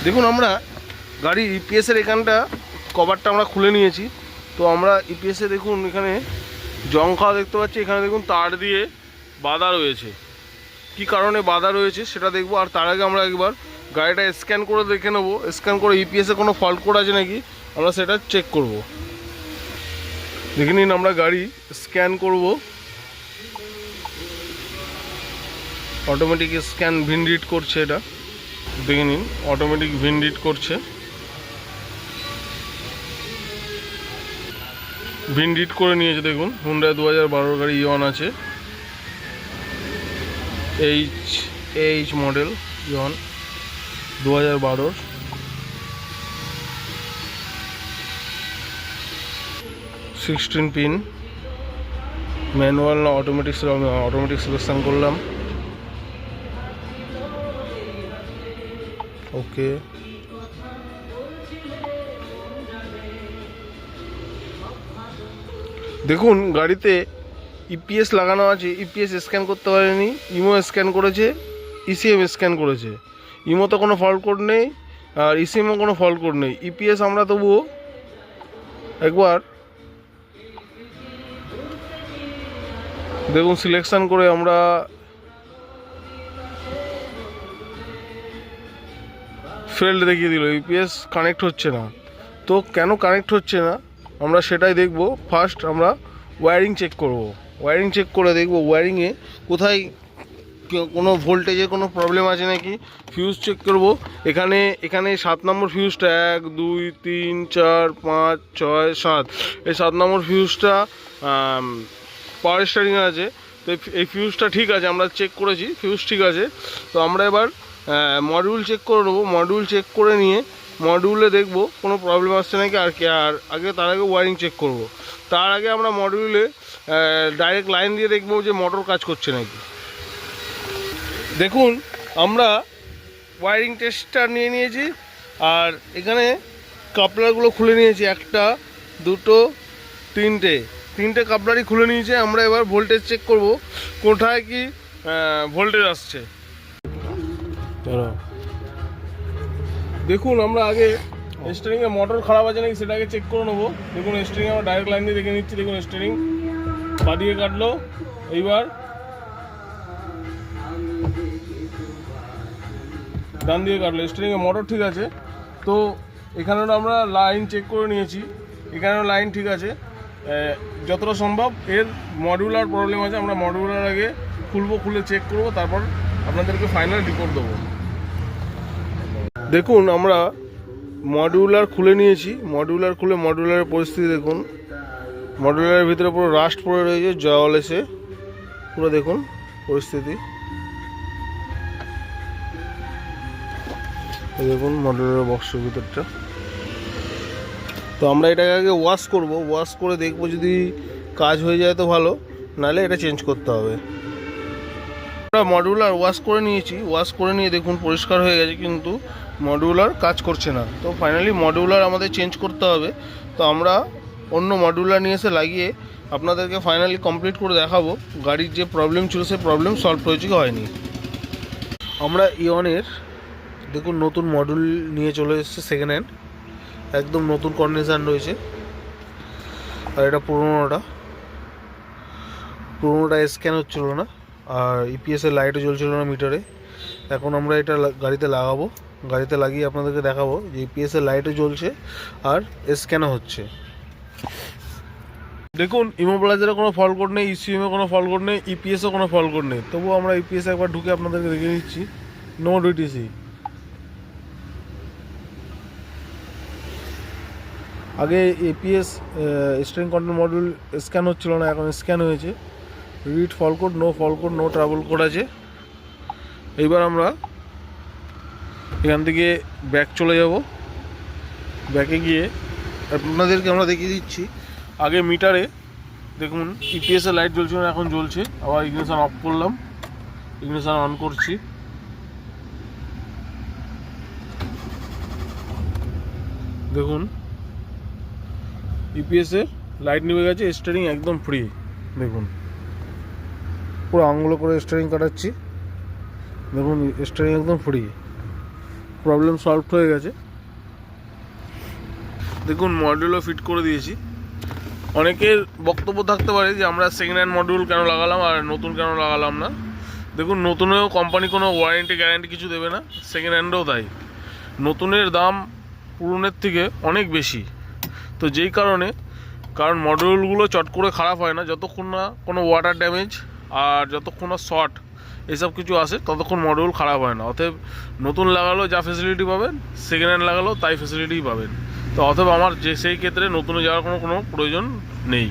দেখুন আমরা গাড়ি ইপিএসের এখানটা কভারটা আমরা খুলে নিয়েছি। তো আমরা ইপিএসে দেখুন এখানে জং খাওয়া দেখতে পাচ্ছি, এখানে দেখুন তার দিয়ে বাঁধা রয়েছে। কি কারণে বাঁধা রয়েছে সেটা দেখবো। আর তার আগে আমরা একবার গাড়িটা স্ক্যান করে দেখে নেবো, স্ক্যান করে ইপিএসে কোনো ফল্ট কোড আছে নাকি আমরা সেটা চেক করব। দেখে নিন, আমরা গাড়ি স্ক্যান করব, অটোমেটিক স্ক্যান ভিন রিড করছে। এটা দেখে নিন, অটোমেটিক ভিন রিড করছে, ভিন রিড করে নিয়েছে। দেখুন হুন্ডাই 2012 গাড়ি ইয়ন আছে, এইচ মডেল ইয়ন 2012। 16 পিন ম্যানুয়াল না অটোমেটিক, অটোমেটিক সিলেকশন করলাম। ওকে, দেখুন গাড়িতে ইপিএস লাগানো আছে, ইপিএস স্ক্যান করতে পারেনি, ইমো স্ক্যান করেছে, ইসিএম স্ক্যান করেছে। ইমোতে কোনো ফল্ট কোড নেই আর ইসিএমও কোনো ফল্ট কোড নেই। ইপিএস আমরা তবুও একবার দেখুন সিলেকশন করে আমরা ফেল্ড দেখিয়ে দিল, ইপিএস কানেক্ট হচ্ছে না। তো কেন কানেক্ট হচ্ছে না আমরা সেটাই দেখব। ফার্স্ট আমরা ওয়্যারিং চেক করব, ওয়্যারিং চেক করে দেখব ওয়্যারিংয়ে কোথায় কোনো ভোল্টেজের কোনো প্রবলেম আছে নাকি। ফিউজ চেক করব। এখানে 7 নম্বর ফিউজটা 1 2 3 4 5 6 7, এই 7 নম্বর ফিউজটা পাওয়ার স্টারিংয়ে আছে। তো এই ফিউজটা ঠিক আছে, আমরা চেক করেছি, ফিউজ ঠিক আছে। তো আমরা এবার মডিউল চেক করে নেবো। মডিউল চেক করে নিয়ে মডিউলে দেখব কোনো প্রবলেম আসছে নাকি। আর তার আগে ওয়্যারিং চেক করব। তার আগে আমরা মডিউলে ডাইরেক্ট লাইন দিয়ে দেখব যে মোটর কাজ করছে নাকি। দেখুন আমরা ওয়্যারিং টেস্টটা নিয়ে নিয়েছি, আর এখানে কাপলারগুলো খুলে নিয়েছি, 1 2 3টে কাপলারই খুলে নিয়েছে। আমরা এবার ভোল্টেজ চেক করব কোথায় কি ভোল্টেজ আসছে। দেখুন আমরা আগে স্টিয়ারিংয়ে মোটর খারাপ আছে নাকি সেটা আগে চেক করে নেবো। দেখুন স্টিয়ারিং আমরা ডাইরেক্ট লাইন দিয়ে দেখে নিচ্ছি। দেখুন স্টিয়ারিং বাদিকে কাটলো, এইবার ডান দিয়ে কাটলো, স্টিয়ারিংয়ে মোটর ঠিক আছে। তো এখানেও আমরা লাইন চেক করে নিয়েছি, এখানেও লাইন ঠিক আছে। যতটা সম্ভব এর মডিউলার প্রবলেম আছে, আমরা মডিউলার আগে খুলে চেক করব, তারপর আপনাদেরকে ফাইনাল রিপোর্ট দেবো। দেখুন আমরা মডিউলার খুলে নিয়েছি, মডিউলার খুলে মডিউলারের পরিস্থিতি দেখুন। মডিউলারের ভিতরে পুরো রাস্ট পড়ে রয়েছে, জল এসে পুরো দেখুন পরিস্থিতি। দেখুন মডিউলার বক্সের ভিতরটা। তো আমরা এটাকে আগে ওয়াশ করব, ওয়াশ করে দেখব যদি কাজ হয়ে যায় তো ভালো, নাহলে এটা চেঞ্জ করতে হবে। আমরা মডিউলার ওয়াশ করে নিয়েছি, ওয়াশ করে নিয়ে দেখুন পরিষ্কার হয়ে গেছে, কিন্তু মডিউলার কাজ করছে না। তো ফাইনালি মডিউলার আমাদের চেঞ্জ করতে হবে। তো আমরা অন্য মডিউলার নিয়ে এসে লাগিয়ে আপনাদেরকে ফাইনালি কমপ্লিট করে দেখাবো গাড়ির যে প্রবলেম ছিল সেই প্রবলেম সলভ হয়েছে কি হয়নি। আমরা ইয়নের দেখুন নতুন মডিউল নিয়ে চলে এসেছে, সেকেন্ড হ্যান্ড, একদম নতুন কন্ডিশন রয়েছে। আর এটা পুরোনোটা স্ক্যান হচ্ছিল না, আর ইপিএসের লাইটও জ্বলছিল না মিটারে। এখন আমরা এটা গাড়িতে লাগাবো, গাড়িতে লাগিয়ে আপনাদেরকে দেখাবো যে ইপিএসের লাইটও জ্বলছে আর স্ক্যানও হচ্ছে। দেখুন ইমোবিলাইজারে কোনো ফল্ট কোড নেই, ইসিএমে কোনো ফল্ট কোড নেই, ইপিএসও কোনো ফল্ট কোড নেই। তবুও আমরা ইপিএস একবার ঢুকে আপনাদেরকে দেখে দিচ্ছি। No DTC. আগে APS steering control module scan হচ্ছিল না, এখন স্ক্যান হয়েছে। Read fault code, no fault code, no trouble code আছে। এইবার আমরা এখান থেকে ব্যাক চলে যাব। ব্যাকে গিয়ে আপনাদেরকে আমরা দেখিয়ে দিচ্ছি। আগে মিটারে দেখুন ইপিএসের লাইট জ্বলছিল না, এখন জ্বলছে। আবার ইগনিশন অফ করলাম, ইগনিশন অন করছি। দেখুন ইপিএসের লাইট নিভে গেছে, স্টিয়ারিং একদম ফ্রি। দেখুন পুরো আঙুলো করে স্টিয়ারিং কাটাচ্ছি, দেখুন স্টিয়ারিং একদম ফ্রি। প্রবলেম সলভ হয়ে গেছে। দেখুন মডিউলও ফিট করে দিয়েছি। অনেকের বক্তব্য থাকতে পারে যে আমরা সেকেন্ড হ্যান্ড মডিউল কেন লাগালাম আর নতুন কেন লাগালাম না। দেখুন নতুনেও কোম্পানি কোনো ওয়ারেন্টি গ্যারান্টি কিছু দেবে না, সেকেন্ড হ্যান্ডেও তাই। নতুনের দাম পুরনের থেকে অনেক বেশি। তো যেই কারণ মডিউলগুলো চট করে খারাপ হয় না যতক্ষণ না কোনো ওয়াটার ড্যামেজ আর যতক্ষণ না শর্ট এসব কিছু আসে ততক্ষণ মডিউল খারাপ হয় না। অতএব নতুন লাগালেও যা ফেসিলিটি পাবেন সেকেন্ড হ্যান্ড লাগালেও তাই ফেসিলিটিই পাবেন। তো অতএব আমার সেই ক্ষেত্রে নতুনে যাওয়ার কোনো প্রয়োজন নেই।